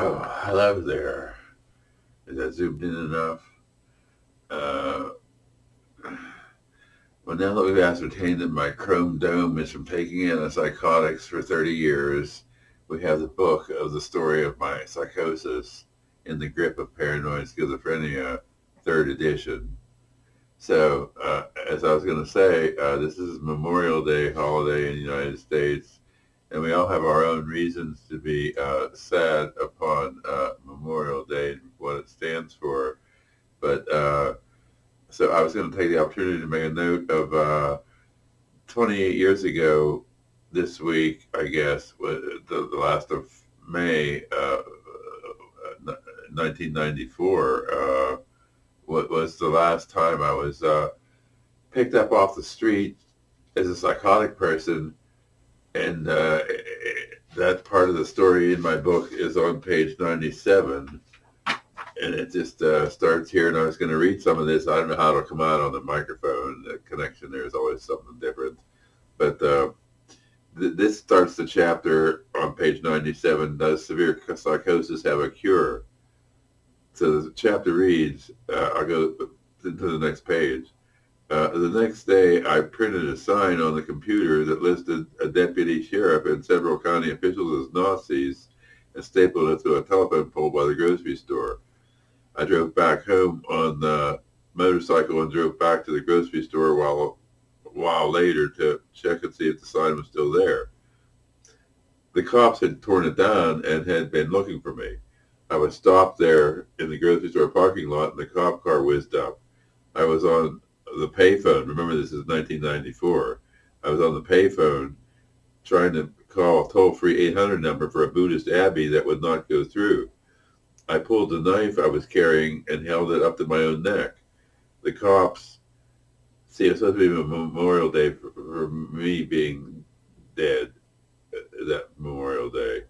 Oh, hello there. Is that zoomed in enough? Uh, well, now that we've ascertained that my chrome dome is from taking antipsychotics for 30 years, we have the book of the story of my psychosis in the grip of paranoid schizophrenia, third edition. So, as I was going to say, this is Memorial Day holiday in the United States, and we all have our own reasons to be sad upon Memorial Day and what it stands for. But so I was going to take the opportunity to make a note of 28 years ago this week, I guess, the last of May, 1994, what was the last time I was picked up off the street as a psychotic person. And that part of the story in my book is on page 97. And it just starts here, and I was going to read some of this. I don't know how it'll come out on the microphone. The connection there is always something different. But this starts the chapter on page 97, Does Severe Psychosis Have a Cure? So the chapter reads, I'll go to the next page. The next day, I printed a sign on the computer that listed a deputy sheriff and several county officials as Nazis and stapled it to a telephone pole by the grocery store. I drove back home on the motorcycle and drove back to the grocery store a while later to check and see if the sign was still there. The cops had torn it down and had been looking for me. I was stopped there in the grocery store parking lot, and the cop car whizzed up. I was on the payphone. Remember, this is 1994. I was on the payphone trying to call a toll-free 800 number for a Buddhist abbey that would not go through. I pulled the knife I was carrying and held it up to my own neck. The cops, see, it's supposed to be a Memorial Day for me being dead, that Memorial Day.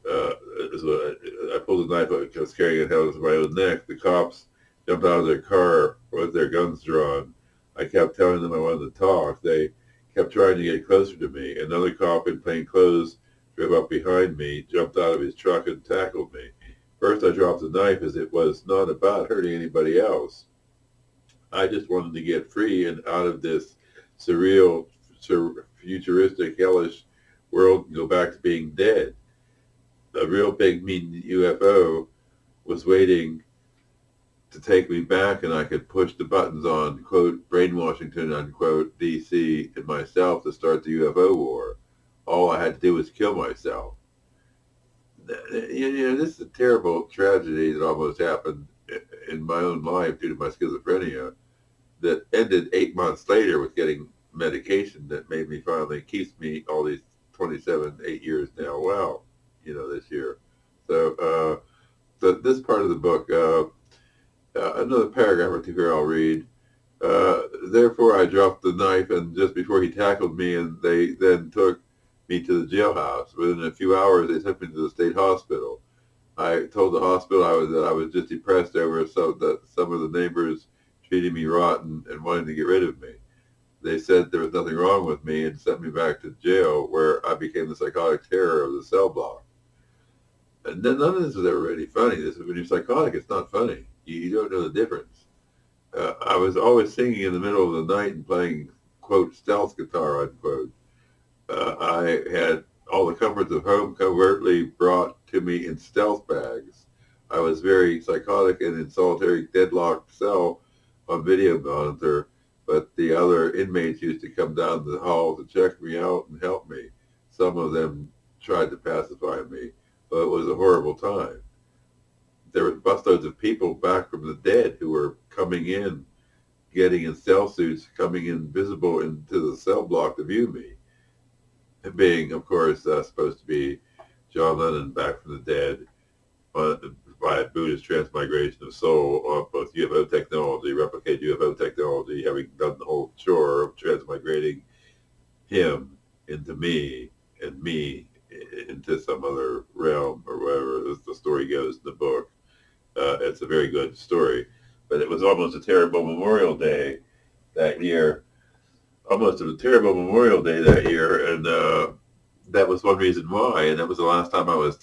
So I pulled the knife I was carrying and held it to my own neck. The cops jumped out of their car with their guns drawn. I kept telling them I wanted to talk. They kept trying to get closer to me. Another cop in plain clothes drove up behind me, jumped out of his truck, and tackled me. First, I dropped the knife as it was not about hurting anybody else. I just wanted to get free and out of this surreal, futuristic, hellish world and go back to being dead. A real big, mean UFO was waiting to take me back, and I could push the buttons on, quote, Brainwashington, unquote, D.C. and myself to start the UFO war. All I had to do was kill myself. This is a terrible tragedy that almost happened in my own life due to my schizophrenia that ended 8 months later with getting medication that made me finally, keeps me all these 8 years now. Wow, this year. So this part of the book, another paragraph or two here I'll read. Therefore, I dropped the knife, and just before he tackled me, and they then took me to the jailhouse. Within a few hours, they took me to the state hospital. I told the hospital that I was just depressed over some of the neighbors treating me rotten and wanting to get rid of me. They said there was nothing wrong with me and sent me back to jail, where I became the psychotic terror of the cell block. And then none of this was ever really funny. When you're psychotic, it's not funny. You don't know the difference. I was always singing in the middle of the night and playing, quote, stealth guitar, unquote. I had all the comforts of home covertly brought to me in stealth bags. I was very psychotic and in solitary deadlocked cell on video monitor, but the other inmates used to come down the hall to check me out and help me. Some of them tried to pacify me, but it was a horrible time. There were busloads of people back from the dead who were coming in, getting in cell suits, coming invisible into the cell block to view me. Being, of course, supposed to be John Lennon back from the dead by a Buddhist transmigration of soul on both UFO technology, replicate UFO technology, having done the whole chore of transmigrating him into me and me into some other realm or whatever, as the story goes in the book. It's a very good story. But it was almost a terrible Memorial Day that year. Almost a terrible Memorial Day that year, and that was one reason why. And that was the last time I was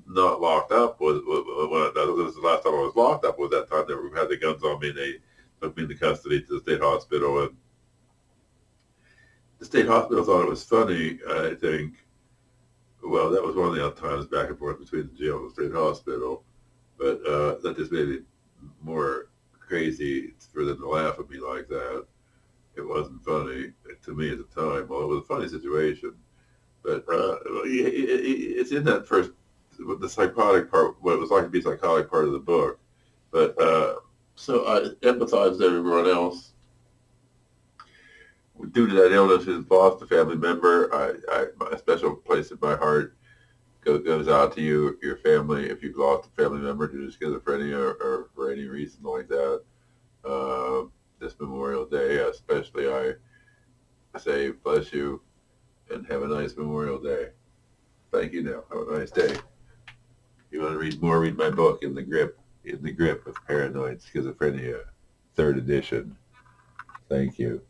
not locked up this was the last time I was locked up was that time they had the guns on me and they took me into custody to the state hospital. And the state hospital thought it was funny, I think. Well, that was one of the times back and forth between the jail and the state hospital. But that just made it more crazy for them to laugh at me like that. It wasn't funny to me at the time. Well, it was a funny situation. But it's in that first, the psychotic part, what it was like to be psychotic part of the book. But so I empathize with everyone else. Due to that illness, who's lost a family member, a special place in my heart goes out to you, your family, if you've lost a family member due to schizophrenia or for any reason like that. This Memorial Day, especially, I say bless you and have a nice Memorial Day. Thank you now. Have a nice day. If you want to read more, read my book, In the Grip with Paranoid Schizophrenia, 3rd edition. Thank you.